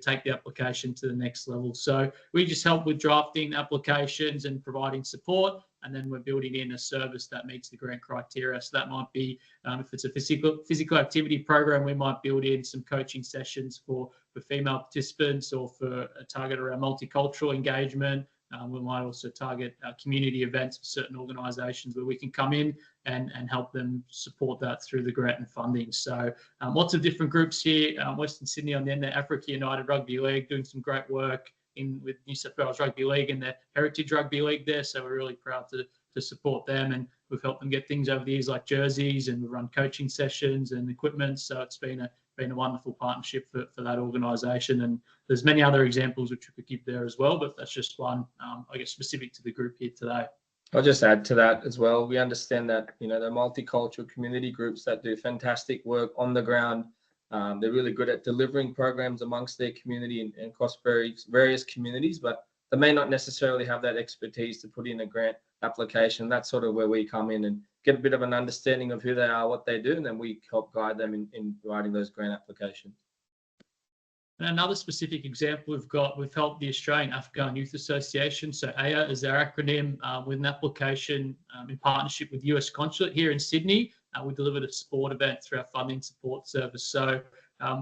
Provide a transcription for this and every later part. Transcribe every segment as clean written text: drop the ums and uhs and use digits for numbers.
take the application to the next level. So we just help with drafting applications and providing support, and then we're building in a service that meets the grant criteria. So that might be, if it's a physical activity program, we might build in some coaching sessions for female participants, or for a target around multicultural engagement. We might also target community events for certain organisations where we can come in and help them support that through the grant and funding. So lots of different groups here. Western Sydney on the end there, Africa United Rugby League, doing some great work with New South Wales Rugby League and their Heritage Rugby League there. So we're really proud to support them, and we've helped them get things over the years like jerseys, and we run coaching sessions and equipment. So it's been a wonderful partnership for that organisation, and there's many other examples which we could give there as well, but that's just one, I guess, specific to the group here today. I'll just add to that as well. We understand that, the multicultural community groups that do fantastic work on the ground, they're really good at delivering programs amongst their community and across various communities, but they may not necessarily have that expertise to put in a grant application. That's sort of where we come in and get a bit of an understanding of who they are, what they do, and then we help guide them in writing those grant applications. And another specific example we've helped the Australian Afghan Youth Association, so AYA is our acronym, with an application in partnership with US Consulate here in Sydney. We delivered a sport event through our funding support service. So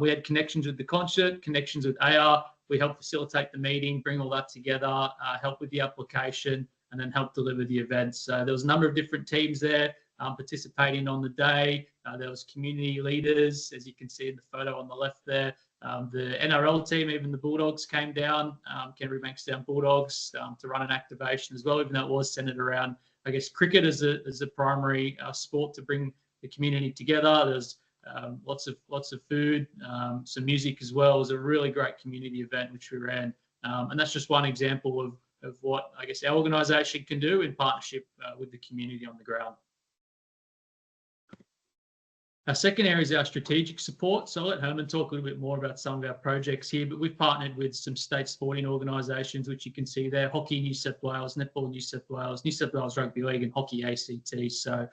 we had connections with the Consulate, connections with AYA. We helped facilitate the meeting, bring all that together, help with the application, and then help deliver the event. So there was a number of different teams there participating on the day. There was community leaders, as you can see in the photo on the left there. The NRL team, even the Bulldogs came down, Canterbury Bankstown Bulldogs, to run an activation as well, even though it was centred around, I guess, cricket as a primary sport to bring the community together. There's lots of food, some music as well. It was a really great community event which we ran, and that's just one example of what, I guess, our organisation can do in partnership with the community on the ground. Our second area is our strategic support. So I'll let Herman talk a little bit more about some of our projects here, but we've partnered with some state sporting organisations, which you can see there: Hockey New South Wales, Netball New South Wales Rugby League, and Hockey ACT. So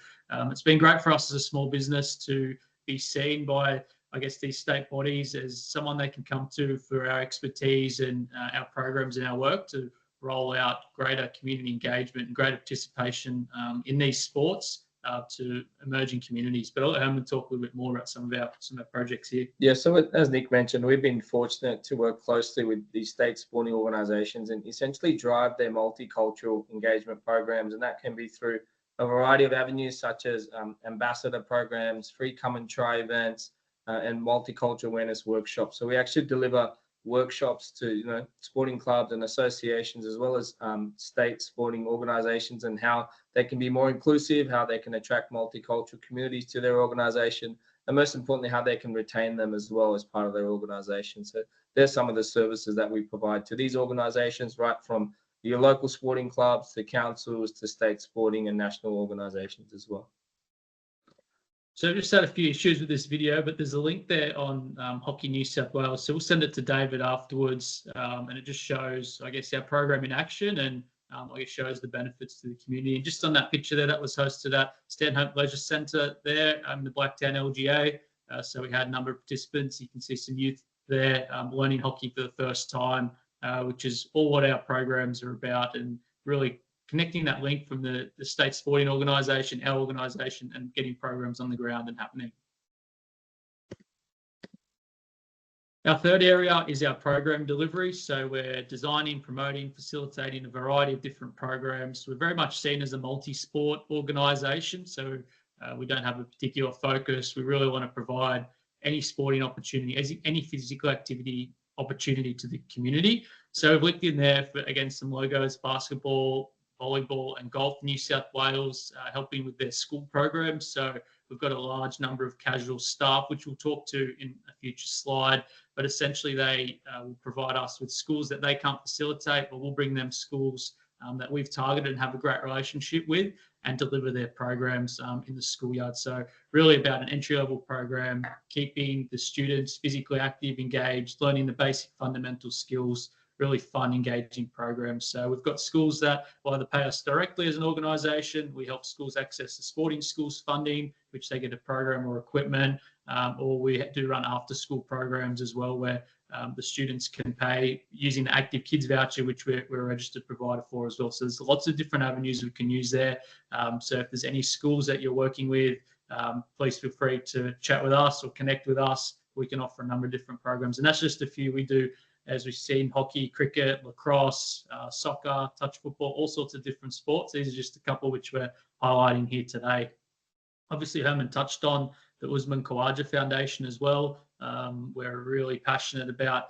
it's been great for us as a small business to be seen by, I guess, these state bodies as someone they can come to for our expertise and our programs and our work to roll out greater community engagement and greater participation in these sports to emerging communities. But I'll let Herman talk a little bit more about some of our projects here. Yeah, so as Nick mentioned, we've been fortunate to work closely with these state sporting organisations and essentially drive their multicultural engagement programs, and that can be through a variety of avenues such as ambassador programs, free come and try events, and multicultural awareness workshops. So we actually deliver workshops to sporting clubs and associations, as well as state sporting organisations, and how they can be more inclusive, how they can attract multicultural communities to their organisation, and most importantly, how they can retain them as well as part of their organisation. So there's some of the services that we provide to these organisations, right from your local sporting clubs to councils to state sporting and national organisations as well. So I've just had a few issues with this video, but there's a link there on Hockey New South Wales. So we'll send it to David afterwards, and it just shows, I guess, our program in action, and I guess shows the benefits to the community. And just on that picture there, that was hosted at Stanhope Leisure Centre there, the Blacktown LGA. So we had a number of participants. You can see some youth there learning hockey for the first time, which is all what our programs are about, and really connecting that link from the state sporting organisation, our organisation, and getting programs on the ground and happening. Our third area is our program delivery. So we're designing, promoting, facilitating a variety of different programs. We're very much seen as a multi-sport organisation. So we don't have a particular focus. We really want to provide any sporting opportunity, any physical activity opportunity to the community. So we've linked in there, again, some logos: basketball, volleyball and golf New South Wales, helping with their school programs. So we've got a large number of casual staff, which we'll talk to in a future slide, but essentially they will provide us with schools that they can't facilitate, but we'll bring them schools that we've targeted and have a great relationship with, and deliver their programs in the schoolyard. So really about an entry-level program, keeping the students physically active, engaged, learning the basic fundamental skills, really fun, engaging programs. So we've got schools that will either pay us directly as an organisation. We help schools access the Sporting Schools funding. which they get a program or equipment, or we do run after-school programs as well, where the students can pay using the Active Kids voucher, which we're a registered provider for as well. So there's lots of different avenues we can use there. So if there's any schools that you're working with, please feel free to chat with us or connect with us. We can offer a number of different programs, and that's just a few. We do, as we've seen, hockey, cricket, lacrosse, soccer, touch football, all sorts of different sports. These are just a couple which we're highlighting here today. Obviously, Herman touched on the Usman Khawaja Foundation as well. We're really passionate about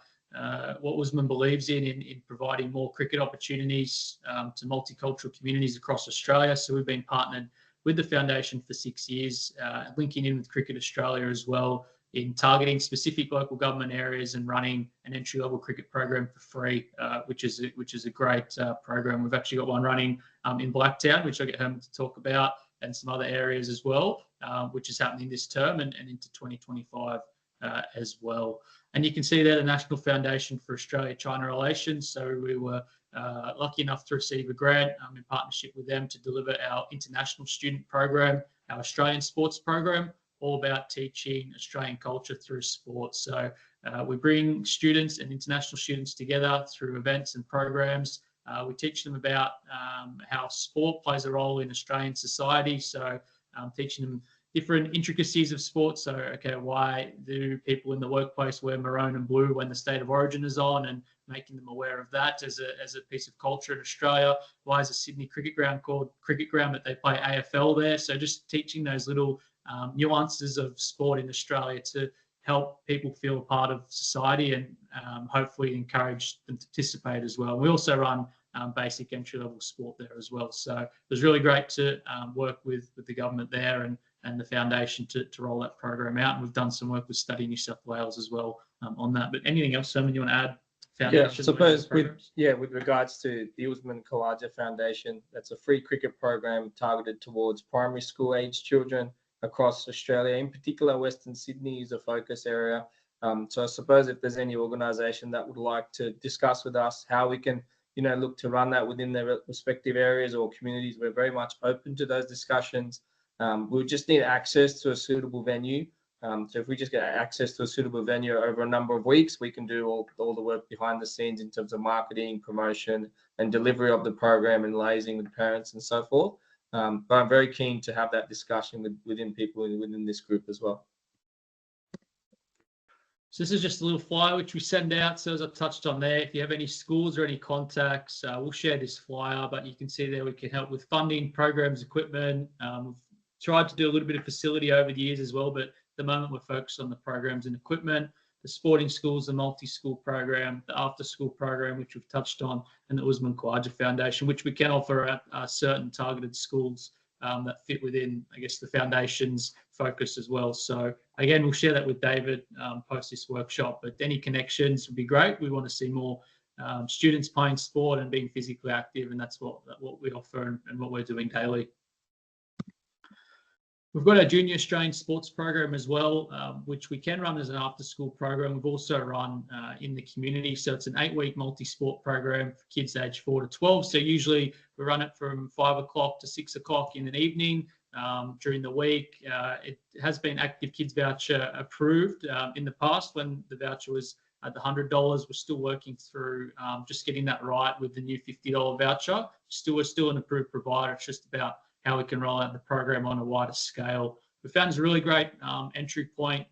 what Usman believes in providing more cricket opportunities to multicultural communities across Australia. So we've been partnered with the foundation for 6 years, linking in with Cricket Australia as well, in targeting specific local government areas and running an entry-level cricket program for free, which is a great program. We've actually got one running in Blacktown, which I'll get Herman to talk about, and some other areas as well, which is happening this term and into 2025 as well. And you can see there the National Foundation for Australia-China Relations. So we were lucky enough to receive a grant in partnership with them to deliver our international student program, our Australian sports program, all about teaching Australian culture through sport. So we bring students and international students together through events and programs. We teach them about how sport plays a role in Australian society. So teaching them different intricacies of sport. So, okay, why do people in the workplace wear maroon and blue when the state of origin is on, and making them aware of that as a piece of culture in Australia? Why is a Sydney cricket ground called Cricket Ground, but they play AFL there? So just teaching those little nuances of sport in Australia to help people feel part of society and hopefully encourage them to participate as well. We also run basic entry-level sport there as well. So it was really great to work with the government there and the foundation to roll that program out. And we've done some work with Study New South Wales as well on that. But anything else, Herman, you want to add? Yeah, I suppose with regards to the Usman Khawaja Foundation, that's a free cricket program targeted towards primary school age children across Australia. In particular, Western Sydney is a focus area. So I suppose if there's any organisation that would like to discuss with us how we can, look to run that within their respective areas or communities, we're very much open to those discussions. We'll just need access to a suitable venue. So if we just get access to a suitable venue over a number of weeks, we can do all the work behind the scenes in terms of marketing, promotion, and delivery of the program and liaising with parents and so forth. But I'm very keen to have that discussion within people within this group as well. So this is just a little flyer which we send out. So as I touched on there, if you have any schools or any contacts, we'll share this flyer. But you can see there we can help with funding, programs, equipment. We've tried to do a little bit of facility over the years as well, but at the moment we're focused on the programs and equipment, the sporting schools, the multi-school program, the after-school program, which we've touched on, and the Usman Khawaja Foundation, which we can offer at certain targeted schools that fit within, I guess, the foundation's focus as well. So again, we'll share that with David post this workshop, but any connections would be great. We want to see more students playing sport and being physically active, and that's what we offer and what we're doing daily. We've got our Junior Australian Sports program as well, which we can run as an after-school program. We've also run in the community. So it's an 8-week multi-sport program for kids aged 4 to 12. So usually we run it from 5 o'clock to 6 o'clock in an evening during the week. It has been Active Kids voucher approved in the past when the voucher was at the $100. We're still working through just getting that right with the new $50 voucher. We're still an approved provider. It's just about how we can roll out the program on a wider scale. We found it's a really great entry point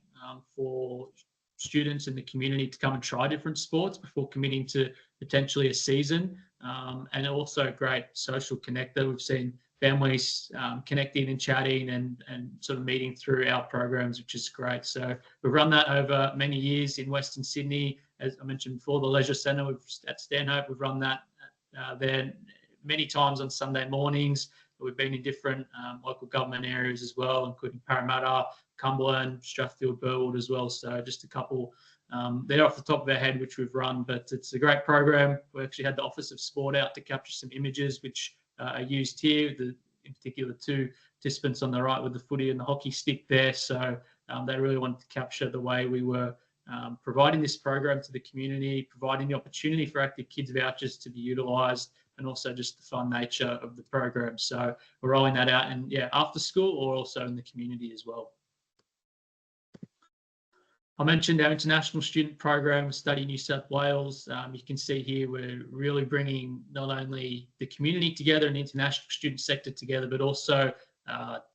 for students in the community to come and try different sports before committing to potentially a season, and also a great social connector. We've seen families connecting and chatting and sort of meeting through our programs, which is great. So we've run that over many years in Western Sydney. As I mentioned before, the Leisure Centre at Stanhope, we've run that there many times on Sunday mornings. We've been in different local government areas as well, including Parramatta, Cumberland, Strathfield, Burwood as well. So just a couple there off the top of our head, which we've run, but it's a great program. We actually had the Office of Sport out to capture some images, which are used here, in particular 2 participants on the right with the footy and the hockey stick there. So they really wanted to capture the way we were providing this program to the community, providing the opportunity for Active Kids vouchers to be utilised and also just the fun nature of the program. So we're rolling that out, and after school or also in the community as well. I mentioned our international student program, Study New South Wales. You can see here we're really bringing not only the community together and the international student sector together, but also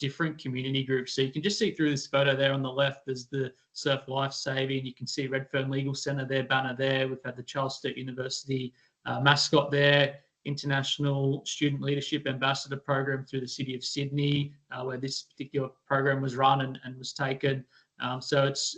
different community groups. So you can just see through this photo there on the left, there's the Surf Life Saving. You can see Redfern Legal Centre there, banner there. We've had the Charles Sturt University mascot there, International Student Leadership Ambassador Program through the City of Sydney, where this particular program was run and was taken. So it's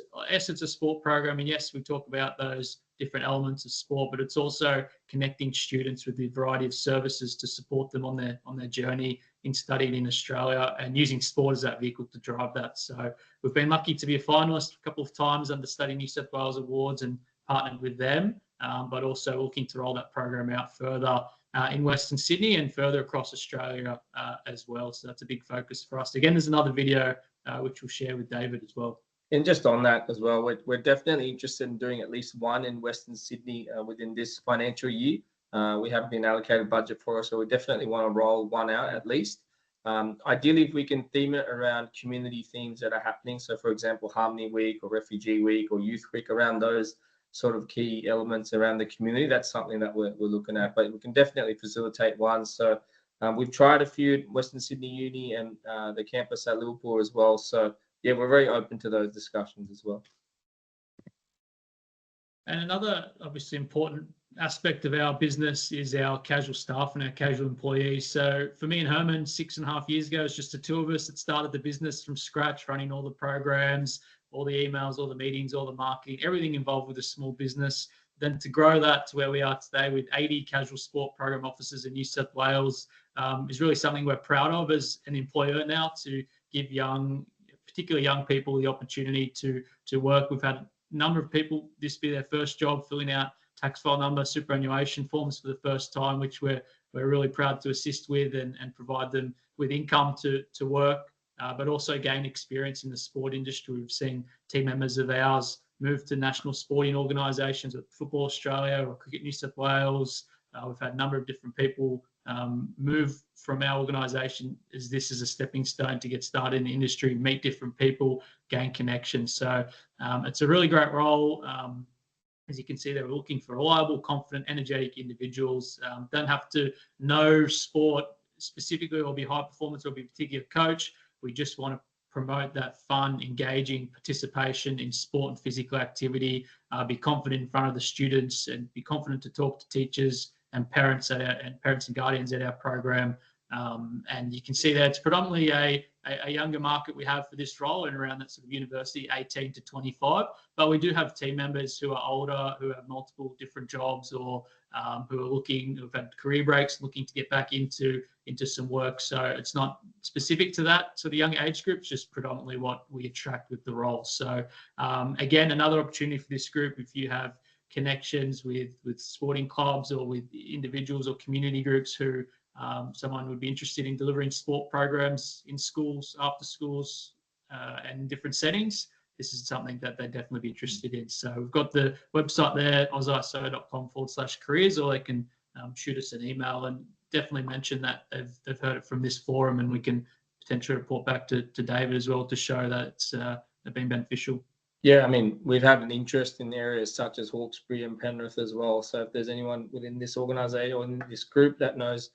a sport program, and yes, we talk about those different elements of sport, but it's also connecting students with the variety of services to support them on their journey in studying in Australia, and using sport as that vehicle to drive that. So we've been lucky to be a finalist a couple of times under Study New South Wales Awards and partnered with them, but also looking to roll that program out further in Western Sydney and further across Australia as well. So that's a big focus for us. Again, there's another video which we'll share with David as well. And just on that as well, we're definitely interested in doing at least one in Western Sydney within this financial year. We haven't been allocated budget for it, so we definitely want to roll one out at least. Ideally, if we can theme it around community themes that are happening, so for example, Harmony Week or Refugee Week or Youth Week, around those sort of key elements around the community, that's something that we're looking at. But we can definitely facilitate one. So we've tried a few at Western Sydney Uni and the campus at Liverpool as well. So yeah, we're very open to those discussions as well. And another obviously important aspect of our business is our casual staff and our casual employees. So for me and Herman, 6.5 years ago, it's just the two of us that started the business from scratch, running all the programs, all the emails, all the meetings, all the marketing, everything involved with a small business. Then to grow that to where we are today with 80 casual sport program officers in New South Wales is really something we're proud of as an employer now, to give particularly young people, the opportunity to work. We've had a number of people, this be their first job, filling out tax file number, superannuation forms for the first time, which we're really proud to assist with and provide them with income to work, but also gain experience in the sport industry. We've seen team members of ours move to national sporting organisations at Football Australia or Cricket New South Wales. We've had a number of different people move from our organisation as this is a stepping stone to get started in the industry, meet different people, gain connections. So it's a really great role. As you can see, they're looking for reliable, confident, energetic individuals. Don't have to know sport specifically or be high performance or be a particular coach. We just want to promote that fun, engaging participation in sport and physical activity, be confident in front of the students and be confident to talk to teachers and parents and guardians at our program. And you can see that it's predominantly a younger market we have for this role, and around that sort of university 18 to 25. But we do have team members who are older, who have multiple different jobs, or who've had career breaks, looking to get back into some work. So it's not specific to that, to the young age group, just predominantly what we attract with the role. So again, another opportunity for this group, if you have connections with sporting clubs or with individuals or community groups who someone would be interested in delivering sport programs in schools, after schools, and in different settings, this is something that they'd definitely be interested in. So we've got the website there, wsyd.com/careers, or they can shoot us an email and definitely mention that they've heard it from this forum, and we can potentially report back to David as well to show that it's been beneficial. Yeah, I mean, we've had an interest in areas such as Hawkesbury and Penrith as well. So if there's anyone within this organisation or in this group that knows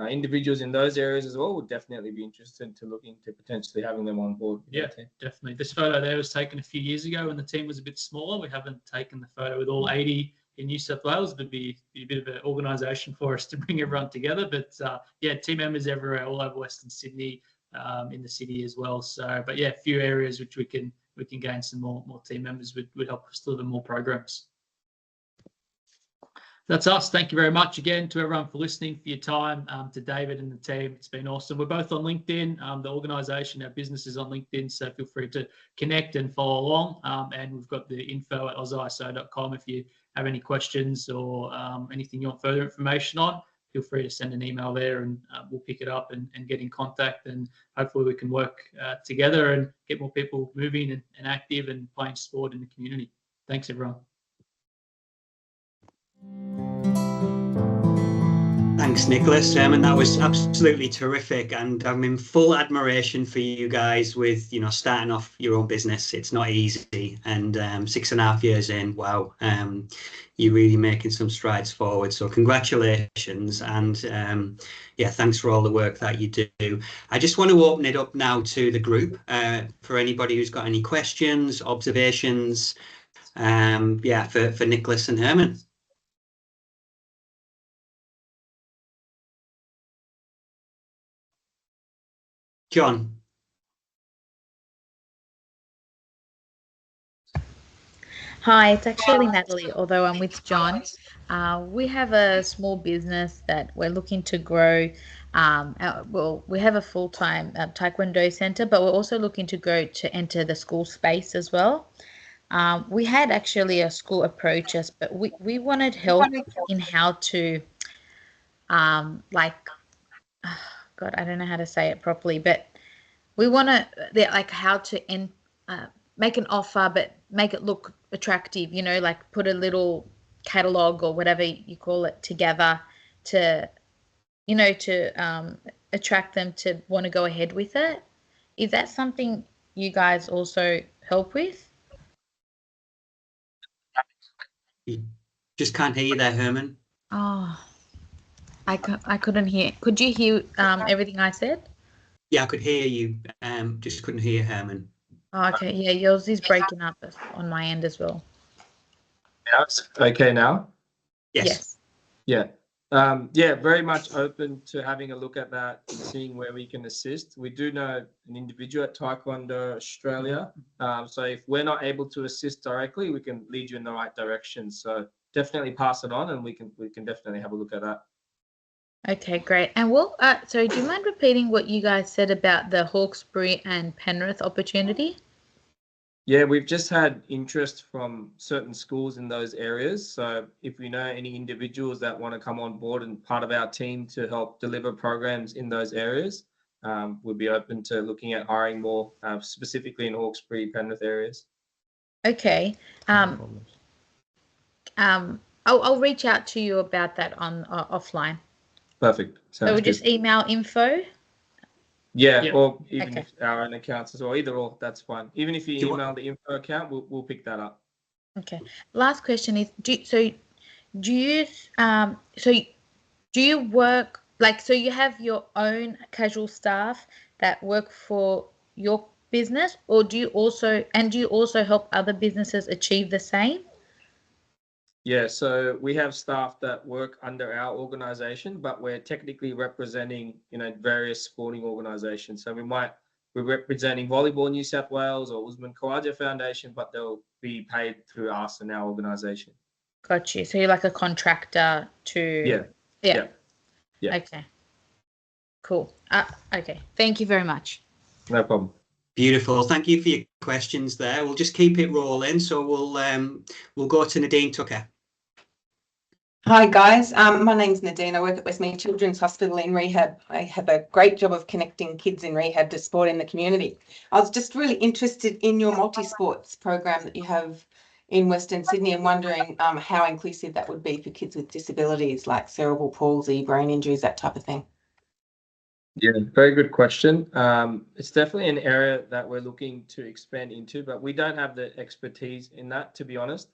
individuals in those areas as well, would definitely be interested to look into potentially having them on board. Yeah, definitely. This photo there was taken a few years ago when the team was a bit smaller. We haven't taken the photo with all 80 in New South Wales. It'd be a bit of an organisation for us to bring everyone together. But yeah, team members everywhere, all over Western Sydney, in the city as well. So, but yeah, a few areas which we can gain some more team members would help us deliver more programs. That's us. Thank you very much again to everyone for listening, for your time, to David and the team. It's been awesome. We're both on LinkedIn. The organisation, our business is on LinkedIn, so feel free to connect and follow along. And we've got the info at wsyd.com if you have any questions or anything you want further information on. Feel free to send an email there, and we'll pick it up and get in contact, and hopefully we can work together and get more people moving and active and playing sport in the community. Thanks, everyone. Thanks, Nicholas. Herman, that was absolutely terrific, and I'm in full admiration for you guys with, starting off your own business. It's not easy, and 6.5 years in, wow, you're really making some strides forward. So congratulations, and thanks for all the work that you do. I just want to open it up now to the group for anybody who's got any questions, observations, for Nicholas and Herman. John. Hi, it's actually Natalie, although I'm with John. We have a small business that we're looking to grow. We have a full-time Taekwondo center, but we're also looking to grow to enter the school space as well. We had actually a school approach us, but we wanted help in how to, God, I don't know how to say it properly, but we want to, how to make an offer, but make it look attractive, put a little catalog or whatever you call it together to attract them to want to go ahead with it. Is that something you guys also help with? Just can't hear you there, Herman. Oh, I couldn't hear. Could you hear everything I said? Yeah, I could hear you. Just couldn't hear Herman. Oh, okay, yeah, yours is breaking up on my end as well. Yeah, it's okay now? Yes. Yeah. Very much open to having a look at that and seeing where we can assist. We do know an individual at Taekwondo Australia. So if we're not able to assist directly, we can lead you in the right direction. So definitely pass it on, and we can definitely have a look at that. Okay, great. And so do you mind repeating what you guys said about the Hawkesbury and Penrith opportunity? Yeah, we've just had interest from certain schools in those areas. So if we know any individuals that want to come on board and part of our team to help deliver programs in those areas, we'll be open to looking at hiring more, specifically in Hawkesbury, Penrith areas. Okay. I'll reach out to you about that on offline. Perfect. So we'll just email info. Yeah, or even if our own accounts as well, either or, that's fine. Even if you email the info account, we'll pick that up. Okay. Last question is, do you work so you have your own casual staff that work for your business, or do you also help other businesses achieve the same? Yeah, so we have staff that work under our organization, but we're technically representing, various sporting organizations. So we're representing Volleyball New South Wales or Usman Khawaja Foundation, but they'll be paid through us and our organization. Got you. So you're like a contractor to... Yeah. Okay. Cool. Okay. Thank you very much. No problem. Beautiful. Thank you for your questions there. We'll just keep it rolling. So we'll go to Nadine Tucker. Hi guys, my name's Nadine. I work at Westmead Children's Hospital in rehab. I have a great job of connecting kids in rehab to sport in the community. I was just really interested in your multi-sports program that you have in Western Sydney and wondering how inclusive that would be for kids with disabilities like cerebral palsy, brain injuries, that type of thing. Yeah, very good question. It's definitely an area that we're looking to expand into, but we don't have the expertise in that, to be honest.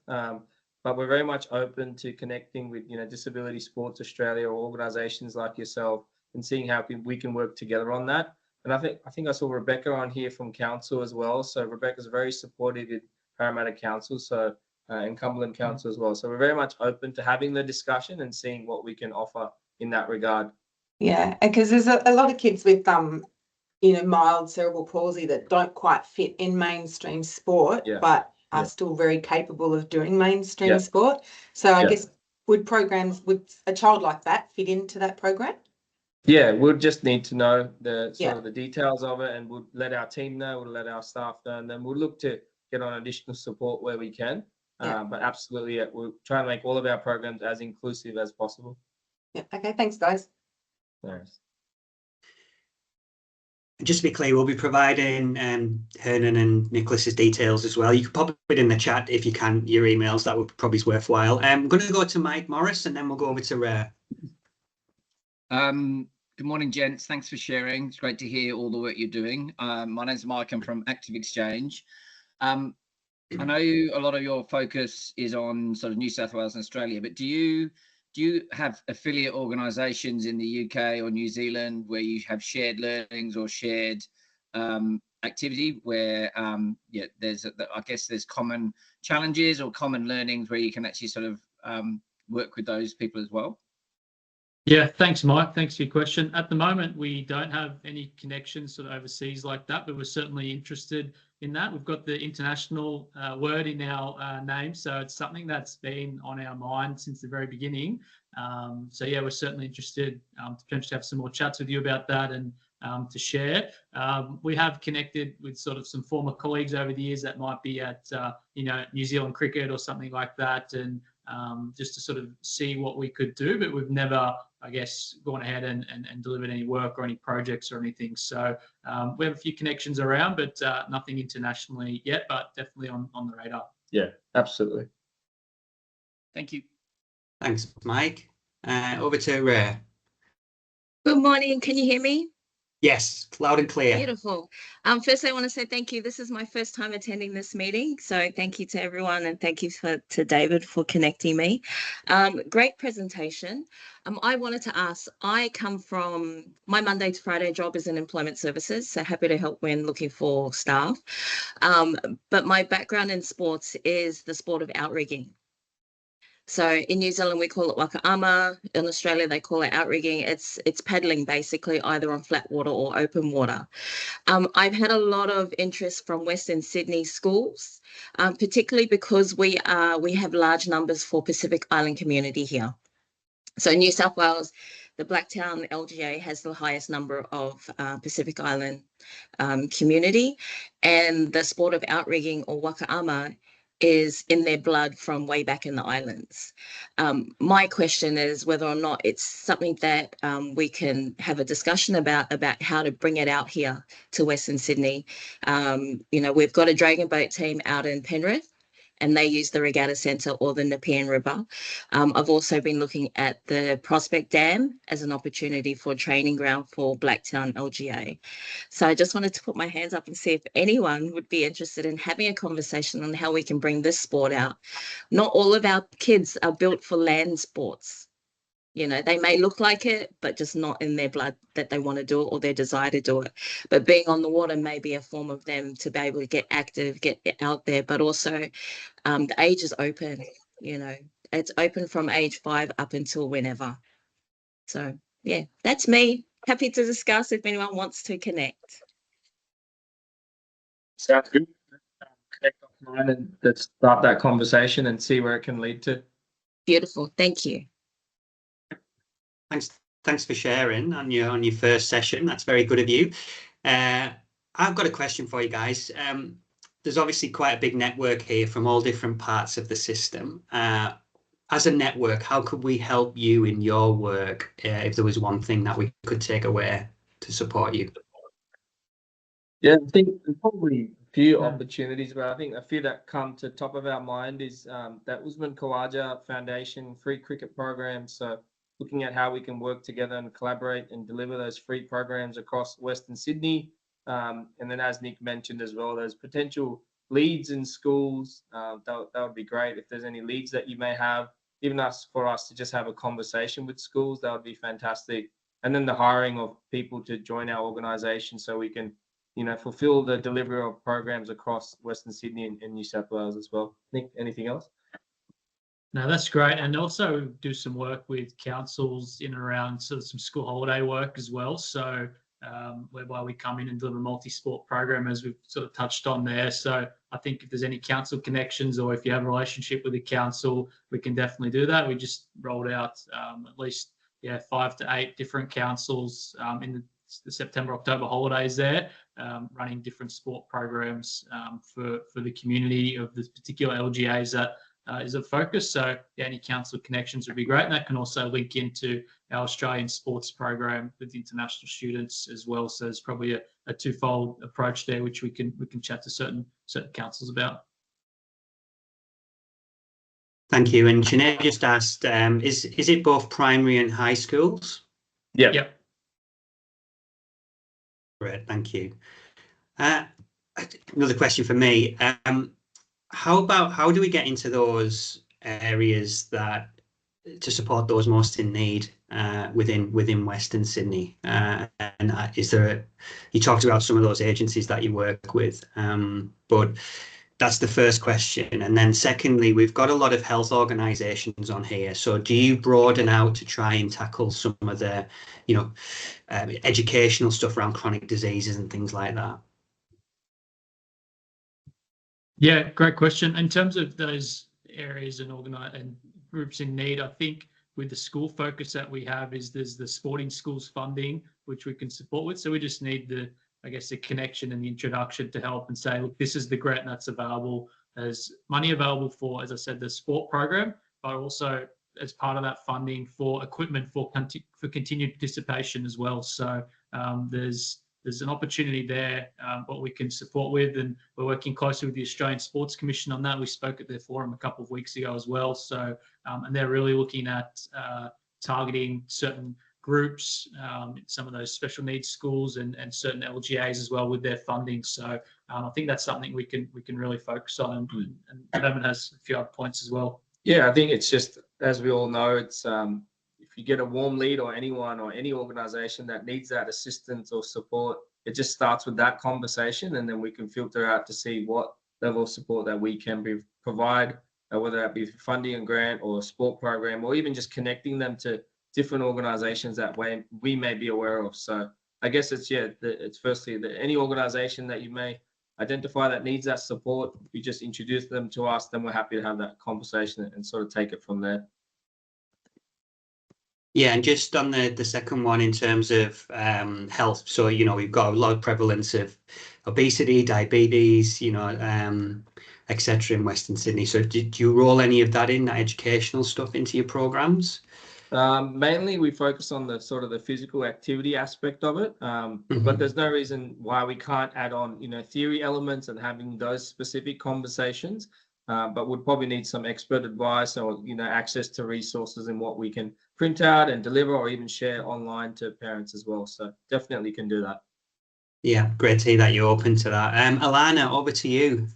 But we're very much open to connecting with, Disability Sports Australia or organisations like yourself and seeing how we can work together on that. And I think I saw Rebecca on here from Council as well. So Rebecca's very supportive in Parramatta Council, and Cumberland Council as well. So we're very much open to having the discussion and seeing what we can offer in that regard. Yeah, because there's a lot of kids with mild cerebral palsy that don't quite fit in mainstream sport, but are still very capable of doing mainstream sport. So I guess would a child like that fit into that program? Yeah, we'll just need to know the sort of the details of it, and we'll let our team know, we'll let our staff know, and then we'll look to get on additional support where we can. But absolutely, we'll try and make all of our programs as inclusive as possible. Yeah. Okay. Thanks, guys. Thanks. Just to be clear, we'll be providing Herman and Nicholas's details as well. You can pop it in the chat if you can, your emails. That would probably be worthwhile. I'm going to go to Mike Morris, and then we'll go over to Rare. Good morning, gents. Thanks for sharing. It's great to hear all the work you're doing. My name's Mike. I'm from Active Exchange. I know a lot of your focus is on sort of New South Wales and Australia, but do you have affiliate organisations in the UK or New Zealand where you have shared learnings or shared activity where I guess there's common challenges or common learnings where you can actually sort of work with those people as well? Yeah, thanks, Mike. Thanks for your question. At the moment, we don't have any connections sort of overseas like that, but we're certainly interested in that. We've got the international word in our name, so it's something that's been on our mind since the very beginning. So yeah, we're certainly interested to potentially have some more chats with you about that and to share. We have connected with sort of some former colleagues over the years that might be at New Zealand cricket or something like that, and just to sort of see what we could do, but we've never, I guess, gone ahead and delivered any work or any projects or anything. So we have a few connections around, but nothing internationally yet, but definitely on the radar. Yeah, absolutely. Thank you. Thanks, Mike. Over to Ray. Good morning. Can you hear me? Yes, loud and clear. Beautiful. First, I want to say thank you. This is my first time attending this meeting, so thank you to everyone, and thank you to David for connecting me. Great presentation. I wanted to ask, I come from, my Monday to Friday job is in employment services, so happy to help when looking for staff. But my background in sports is the sport of outrigging. So in New Zealand, we call it wakaama. In Australia, they call it outrigging. It's paddling basically either on flat water or open water. I've had a lot of interest from Western Sydney schools, particularly because we have large numbers for Pacific Island community here. So New South Wales, the Blacktown LGA has the highest number of Pacific Island community, and the sport of outrigging or wakaama is in their blood from way back in the islands. My question is whether or not it's something that we can have a discussion about how to bring it out here to Western Sydney. We've got a dragon boat team out in Penrith, and they use the Regatta Centre or the Nepean River. I've also been looking at the Prospect Dam as an opportunity for a training ground for Blacktown LGA. So I just wanted to put my hands up and see if anyone would be interested in having a conversation on how we can bring this sport out. Not all of our kids are built for land sports. They may look like it, but just not in their blood that they want to do it or their desire to do it. But being on the water may be a form of them to be able to get active, get out there, but also the age is open, it's open from age 5 up until whenever. So yeah, that's me. Happy to discuss if anyone wants to connect. Sounds good. Connect offline and let's start that conversation and see where it can lead to. Beautiful. Thank you. Thanks for sharing on your first session. That's very good of you. I've got a question for you guys. There's obviously quite a big network here from all different parts of the system. As a network, how could we help you in your work if there was one thing that we could take away to support you? Yeah, I think there's probably a few opportunities, but I think a few that come to top of our mind is that Usman Khawaja Foundation free cricket program. So looking at how we can work together and collaborate and deliver those free programs across Western Sydney. And then as Nick mentioned as well, there's potential leads in schools. That would be great. If there's any leads that you may have, even for us to just have a conversation with schools, that would be fantastic. And then the hiring of people to join our organisation so we can, fulfill the delivery of programs across Western Sydney and New South Wales as well. Nick, anything else? No, that's great. And also do some work with councils in and around sort of some school holiday work as well. So whereby we come in and deliver a multi-sport program, as we've sort of touched on there. So I think if there's any council connections or if you have a relationship with a council, we can definitely do that. We just rolled out at least 5 to 8 different councils in the September, October holidays there, running different sport programs for the community of this particular LGAs that is a focus. So any council connections would be great. And that can also link into our Australian sports program with international students as well. So there's probably a twofold approach there, which we can chat to certain councils about. Thank you. And Sinead just asked, is it both primary and high schools? Yeah. Yep. Great, thank you. Another question for me. How do we get into those areas that to support those most in need within Western Sydney? Is there you talked about some of those agencies that you work with, but that's the first question. And then secondly, we've got a lot of health organisations on here. So do you broaden out to try and tackle some of the, educational stuff around chronic diseases and things like that? Yeah, great question. In terms of those areas and groups in need, I think with the school focus that we have there's the sporting schools funding, which we can support with. So we just need the connection and the introduction to help and say, look, this is the grant that's available. There's money available for, as I said, the sport program, but also as part of that funding for equipment for continued participation as well. So there's an opportunity there, what we can support with, and we're working closely with the Australian Sports Commission on that. We spoke at their forum a couple of weeks ago as well. So, and they're really looking at targeting certain groups, some of those special needs schools and certain LGAs as well with their funding. So I think that's something we can really focus on, and Herman has a few other points as well. Yeah, I think it's just, as we all know, it's if you get a warm lead or anyone or any organization that needs that assistance or support, it just starts with that conversation, and then we can filter out to see what level of support that we can provide, whether that be funding a grant or a sport program, or even just connecting them to different organizations that we may be aware of. So I guess it's firstly that any organization that you may identify that needs that support, if you just introduce them to us, then we're happy to have that conversation and sort of take it from there. Yeah, and just on the second one in terms of health, so we've got a lot of prevalence of obesity, diabetes, etc. in Western Sydney. So do you roll any of that educational stuff into your programs? Mainly we focus on the sort of the physical activity aspect of it, but there's no reason why we can't add on theory elements and having those specific conversations, but we'd probably need some expert advice or access to resources and what we can print out and deliver or even share online to parents as well. So definitely can do that. Yeah, great to hear that you're open to that. Alana, over to you.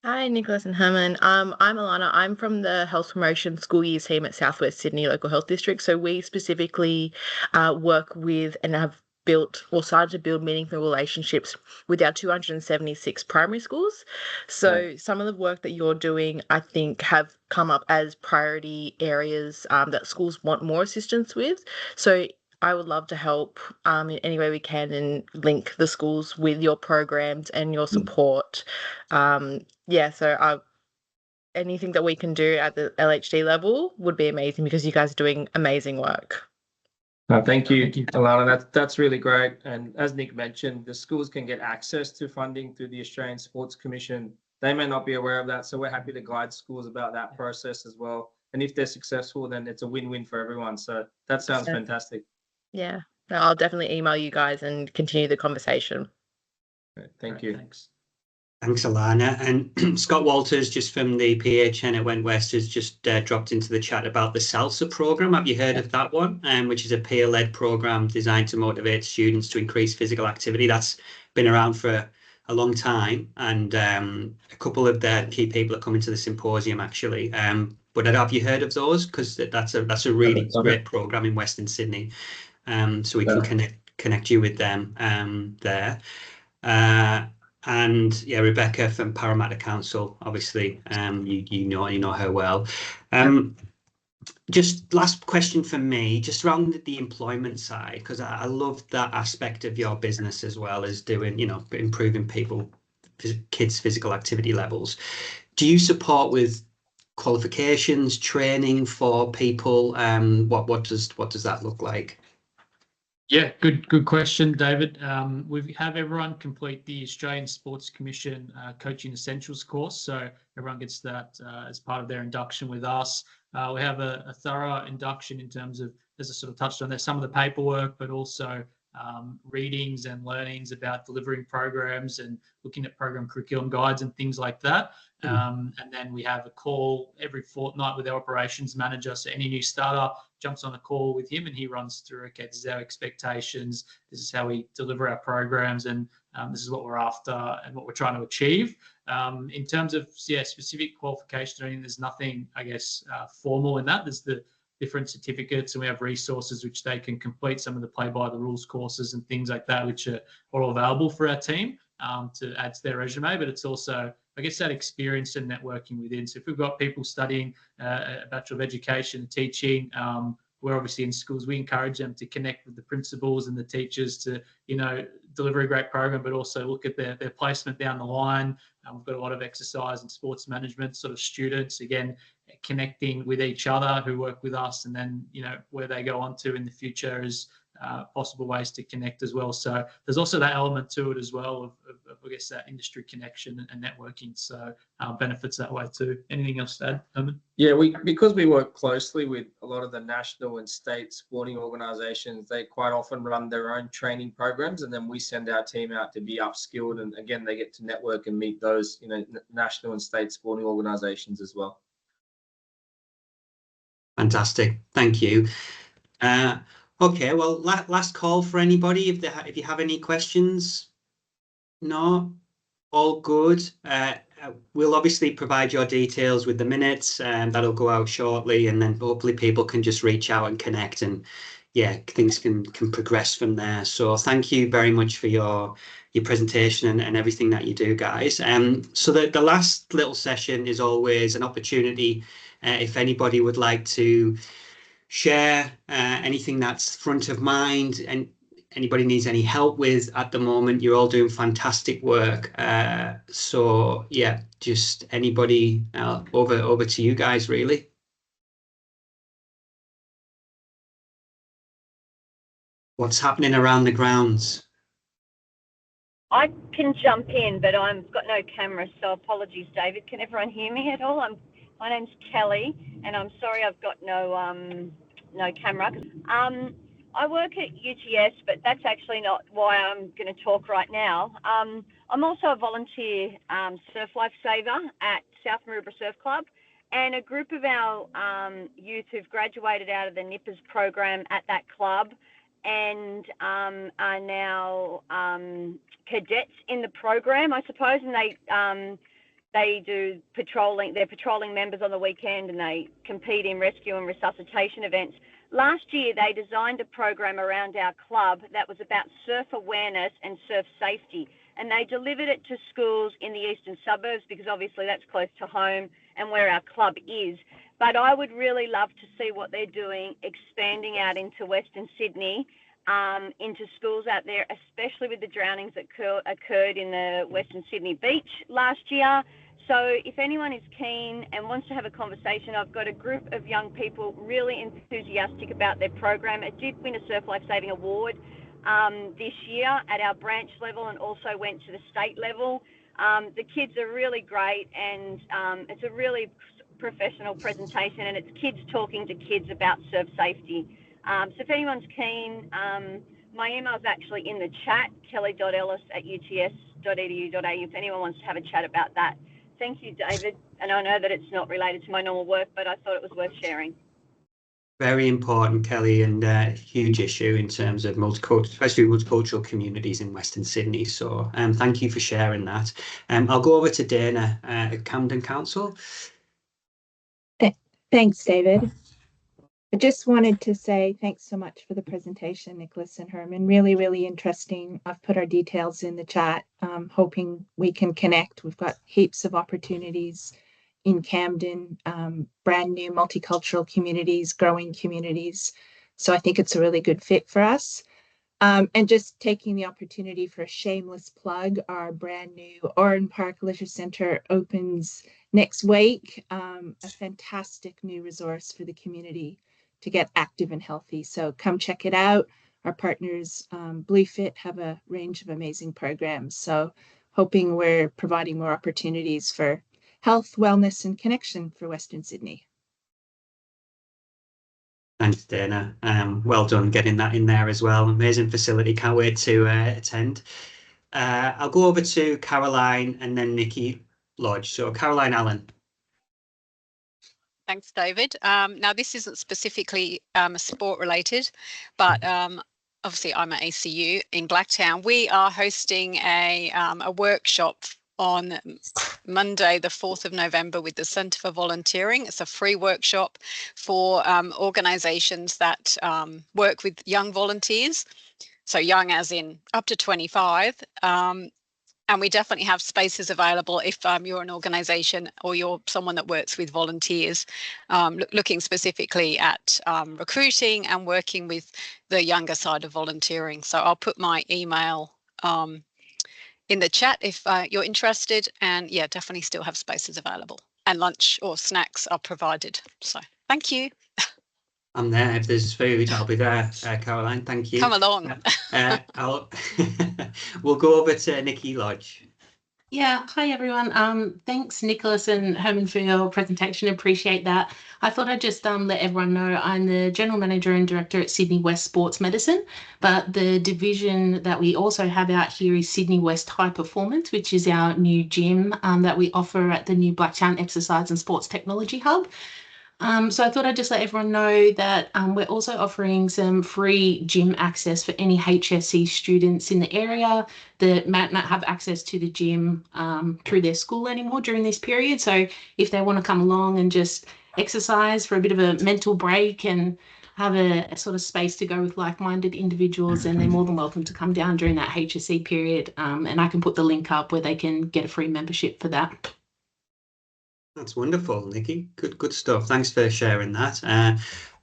Hi, Nicholas and Herman. I'm Alana. I'm from the Health Promotion School Years team at Southwest Sydney Local Health District. So we specifically work with and have built or started to build meaningful relationships with our 276 primary schools. So some of the work that you're doing, I think, have come up as priority areas that schools want more assistance with. So I would love to help in any way we can and link the schools with your programs and your support. So anything that we can do at the LHD level would be amazing because you guys are doing amazing work. Thank you, Alana. That's really great. And as Nick mentioned, the schools can get access to funding through the Australian Sports Commission. They may not be aware of that, so we're happy to guide schools about that process as well. And if they're successful, then it's a win-win for everyone. So that sounds fantastic. Yeah, I'll definitely email you guys and continue the conversation. Thank you. Thanks, Alana. And Scott Walters, just from the PHN at Went West, has just dropped into the chat about the SALSA program. Have you heard of that one? Which is a peer-led program designed to motivate students to increase physical activity. That's been around for a long time, and a couple of the key people are coming to the symposium actually. But have you heard of those? Because that's a really great program in Western Sydney. So we can connect you with them there. And yeah, Rebecca from Parramatta Council, obviously, you know her well. Just last question for me, just around the employment side, because I love that aspect of your business as well as doing, improving kids' physical activity levels. Do you support with qualifications, training for people? What does that look like? Yeah, good question, David. We have everyone complete the Australian Sports Commission Coaching Essentials course, so everyone gets that as part of their induction with us. We have a thorough induction in terms of, as I sort of touched on there, some of the paperwork, but also readings and learnings about delivering programs and looking at program curriculum guides and things like that. And then we have a call every fortnight with our operations manager. So any new starter jumps on a call with him, and he runs through, okay, this is our expectations, this is how we deliver our programs, and this is what we're after and what we're trying to achieve. In terms of specific qualifications, I mean, there's nothing, I guess, formal in that. There's the different certificates, and we have resources which they can complete, some of the play by the rules courses and things like that, which are all available for our team to add to their resume. But it's also, I guess, that experience and networking within. So if we've got people studying a Bachelor of Education and Teaching, we're obviously in schools, we encourage them to connect with the principals and the teachers to, deliver a great program, but also look at their placement down the line. We've got a lot of exercise and sports management sort of students, again, connecting with each other who work with us, and then, where they go on to in the future is possible ways to connect as well. So there's also that element to it as well of I guess, that industry connection and networking. So benefits that way too. Anything else to add, Herman? Yeah, because we work closely with a lot of the national and state sporting organisations, they quite often run their own training programs, and then we send our team out to be upskilled. And again, they get to network and meet those, national and state sporting organisations as well. Fantastic, thank you. Okay, well, last call for anybody if you have any questions. No, all good. We'll obviously provide your details with the minutes, and that'll go out shortly, and then hopefully people can just reach out and connect, and things can progress from there. So thank you very much for your presentation and everything that you do, guys. So the last little session is always an opportunity if anybody would like to share anything that's front of mind and anybody needs any help with at the moment. You're all doing fantastic work. So just anybody over to you guys, really. What's happening around the grounds? I can jump in, but I've got no camera, so apologies, David. Can everyone hear me at all? My name's Kelly, and I'm sorry I've got no camera. I work at UTS, but that's actually not why I'm going to talk right now. I'm also a volunteer surf lifesaver at South Maroubra Surf Club, and a group of our youth who've graduated out of the Nippers program at that club and are now cadets in the program, I suppose, and they do patrolling. They're patrolling members on the weekend, and they compete in rescue and resuscitation events. Last year, they designed a program around our club that was about surf awareness and surf safety, and they delivered it to schools in the eastern suburbs because obviously that's close to home and where our club is. But I would really love to see what they're doing, expanding out into Western Sydney, into schools out there, especially with the drownings that occurred in the Western Sydney beach last year. So if anyone is keen and wants to have a conversation, I've got a group of young people really enthusiastic about their program. It did win a Surf Lifesaving Award this year at our branch level, and also went to the state level. The kids are really great, and it's a really professional presentation, and it's kids talking to kids about surf safety. So if anyone's keen, my email is actually in the chat, kelly.ellis@uts.edu.au, if anyone wants to have a chat about that. Thank you, David. And I know that it's not related to my normal work, but I thought it was worth sharing. Very important, Kelly, and a huge issue in terms of especially multicultural communities in Western Sydney. So thank you for sharing that. I'll go over to Dana at Camden Council. Thanks, David. I just wanted to say thanks so much for the presentation, Nicholas and Herman. Really, really interesting. I've put our details in the chat, hoping we can connect. We've got heaps of opportunities in Camden, brand new multicultural communities, growing communities. So I think it's a really good fit for us. And just taking the opportunity for a shameless plug, our brand new Oran Park Leisure Centre opens next week. A fantastic new resource for the community to get active and healthy. So come check it out. Our partners, Bluefit, have a range of amazing programs. So hoping we're providing more opportunities for health, wellness, and connection for Western Sydney. Thanks, Dana. Well done getting that in there as well. Amazing facility. Can't wait to attend. I'll go over to Caroline and then Nikki Lodge. So Caroline Allen. Thanks, David. Now, this isn't specifically sport related, but obviously I'm at ACU in Blacktown. We are hosting a workshop on Monday, the 4th of November with the Centre for Volunteering. It's a free workshop for organisations that work with young volunteers. So young as in up to 25. And we definitely have spaces available if you're an organisation or you're someone that works with volunteers, looking specifically at recruiting and working with the younger side of volunteering. So I'll put my email in the chat if you're interested, and yeah, definitely still have spaces available, and lunch or snacks are provided. So thank you. I'm there. If there's food, I'll be there. Caroline, thank you. Come along. We'll go over to Nikki Lodge. Yeah, hi everyone. Thanks Nicholas and Herman for your presentation. Appreciate that. I thought I'd just let everyone know I'm the General Manager and Director at Sydney West Sports Medicine, but the division that we also have out here is Sydney West High Performance, which is our new gym that we offer at the new Blacktown Exercise and Sports Technology Hub. So I thought I'd just let everyone know that we're also offering some free gym access for any HSC students in the area that might not have access to the gym through their school anymore during this period. So if they want to come along and just exercise for a bit of a mental break and have a sort of space to go with like-minded individuals, then they're more than welcome to come down during that HSC period. And I can put the link up where they can get a free membership for that. That's wonderful, Nikki. Good stuff. Thanks for sharing that.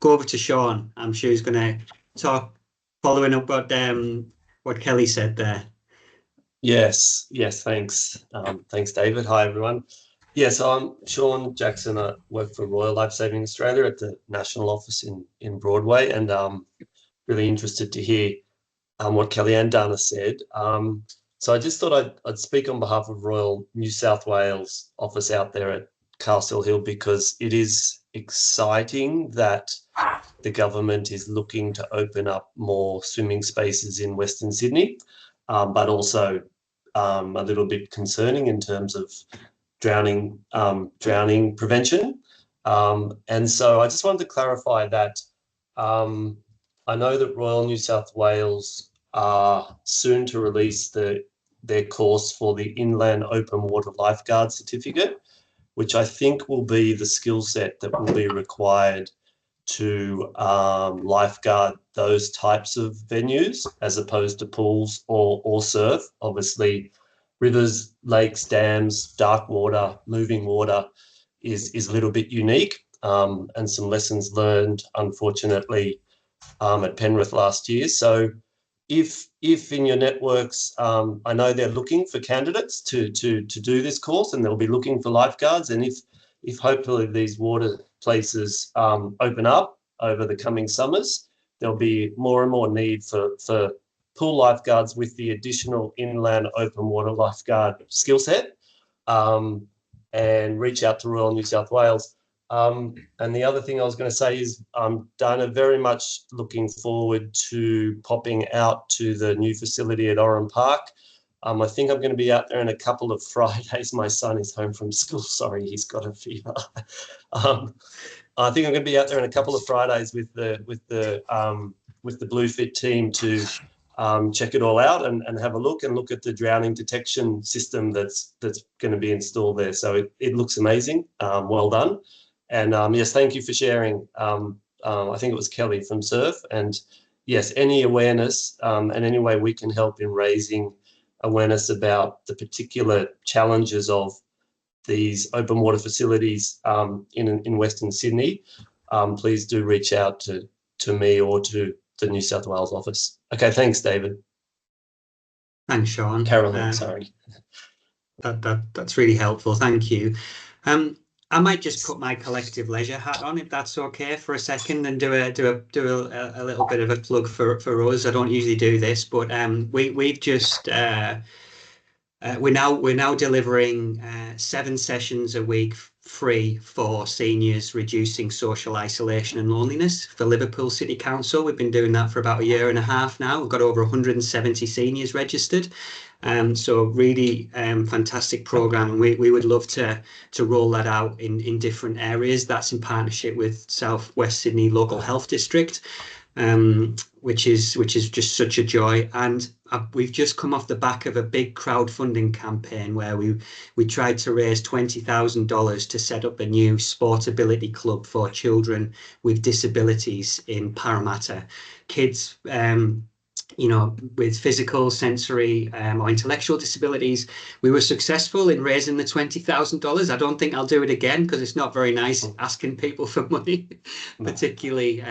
Go over to Sean. I'm sure he's going to talk, following up what Kelly said there. Yes, thanks. Thanks, David. Hi, everyone. Yes, I'm Sean Jackson. I work for Royal Lifesaving Australia at the national office in Broadway, and really interested to hear what Kelly and Dana said. So I just thought I'd speak on behalf of Royal New South Wales office out there at Castle Hill, because it is exciting that the government is looking to open up more swimming spaces in Western Sydney, but also a little bit concerning in terms of drowning prevention. And so I just wanted to clarify that I know that Royal New South Wales are soon to release their course for the Inland Open Water Lifeguard Certificate, which I think will be the skill set that will be required to lifeguard those types of venues as opposed to pools or surf. Obviously, rivers, lakes, dams, dark water, moving water is a little bit unique, and some lessons learned, unfortunately, at Penrith last year. So if in your networks, I know they're looking for candidates to do this course, and they'll be looking for lifeguards. And if hopefully these water places open up over the coming summers, there'll be more and more need for pool lifeguards with the additional inland open water lifeguard skill set, and reach out to Royal New South Wales. And the other thing I was going to say is Dana, very much looking forward to popping out to the new facility at Oran Park. I think I'm going to be out there in a couple of Fridays. My son is home from school. Sorry, he's got a fever. I think I'm going to be out there in a couple of Fridays with the Bluefit team to check it all out and have a look at the drowning detection system that's going to be installed there. So it looks amazing. Well done. And yes, thank you for sharing. I think it was Kelly from Surf. And yes, any awareness and any way we can help in raising awareness about the particular challenges of these open water facilities in Western Sydney, please do reach out to me or to the New South Wales office. Okay, thanks, David. Thanks, Sean. Caroline, sorry. That's really helpful. Thank you. I might just put my collective leisure hat on, if that's okay, for a second, and do a little bit of a plug for us. I don't usually do this, but we've just we're now delivering 7 sessions a week free for seniors reducing social isolation and loneliness for Liverpool City Council. We've been doing that for about a year and a half now. We've got over 170 seniors registered. So really fantastic program. We would love to roll that out in different areas. That's in partnership with South West Sydney Local Health District, which is just such a joy. And we've just come off the back of a big crowdfunding campaign where we tried to raise $20,000 to set up a new sportability club for children with disabilities in Parramatta. Kids with physical, sensory or intellectual disabilities. We were successful in raising the $20,000. I don't think I'll do it again because it's not very nice asking people for money, particularly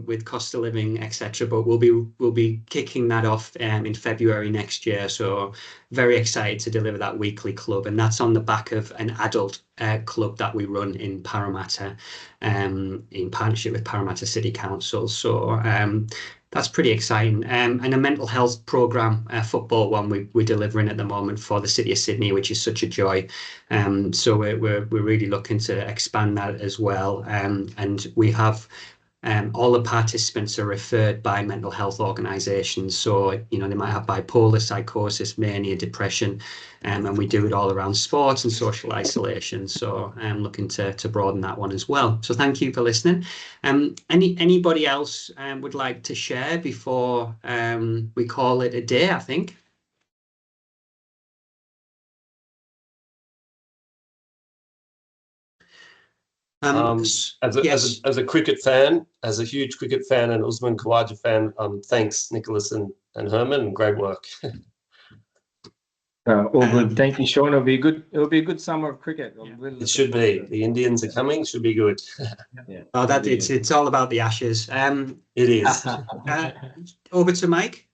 with cost of living, etc. But we'll be kicking that off in February next year. So very excited to deliver that weekly club, and that's on the back of an adult club that we run in Parramatta in partnership with Parramatta City Council. So that's pretty exciting. And a mental health program, football one, we're delivering at the moment for the City of Sydney, which is such a joy. So we're really looking to expand that as well. And we have all the participants are referred by mental health organisations. So, they might have bipolar, psychosis, mania, depression, and we do it all around sports and social isolation. So I'm looking to broaden that one as well. So thank you for listening. Anybody else would like to share before we call it a day, I think? As a cricket fan, as a huge cricket fan and Usman Khawaja fan, thanks Nicholas and Herman, great work. All good. Thank you, Sean. It'll be a good summer of cricket. It should be. The Indians are coming. Should be good. Yeah. Oh, it's all about the Ashes. It is. Over to Mike.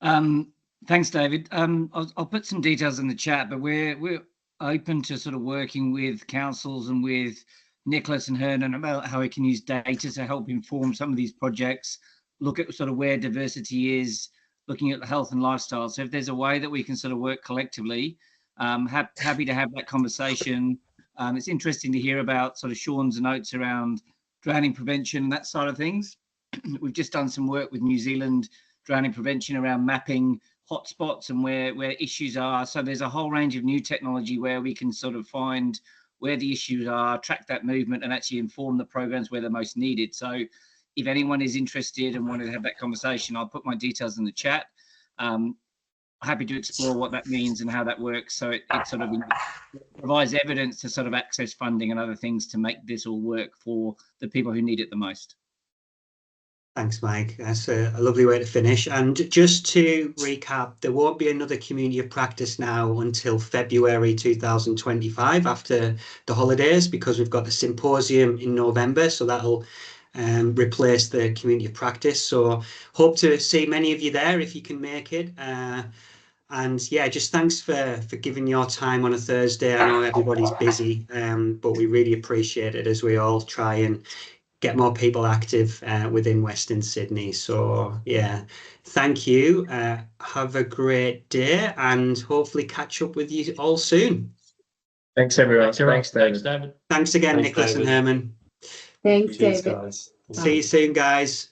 Thanks, David. I'll put some details in the chat, but we're open to sort of working with councils and with Nicholas and Herman about how we can use data to help inform some of these projects, look at sort of where diversity is, looking at the health and lifestyle. So if there's a way that we can sort of work collectively, happy to have that conversation. It's interesting to hear about sort of Sean's notes around drowning prevention and that side of things. We've just done some work with New Zealand drowning prevention around mapping hotspots and where issues are. So there's a whole range of new technology where we can sort of find where the issues are, track that movement, and actually inform the programs where they're most needed. So if anyone is interested and wanted to have that conversation, I'll put my details in the chat. Happy to explore what that means and how that works. So it sort of provides evidence to sort of access funding and other things to make this all work for the people who need it the most. Thanks, Mike. That's a lovely way to finish. And just to recap, there won't be another community of practice now until February 2025 after the holidays, because we've got the symposium in November. So that'll replace the community of practice. So hope to see many of you there if you can make it. And yeah, just thanks for giving your time on a Thursday. I know everybody's busy, but we really appreciate it as we all try and get more people active within Western Sydney. So yeah, thank you. Have a great day and hopefully catch up with you all soon. Thanks, everyone. Thanks, David. Thanks again, Nicholas and Herman. Thanks, Cheers, David. guys. See you soon, guys.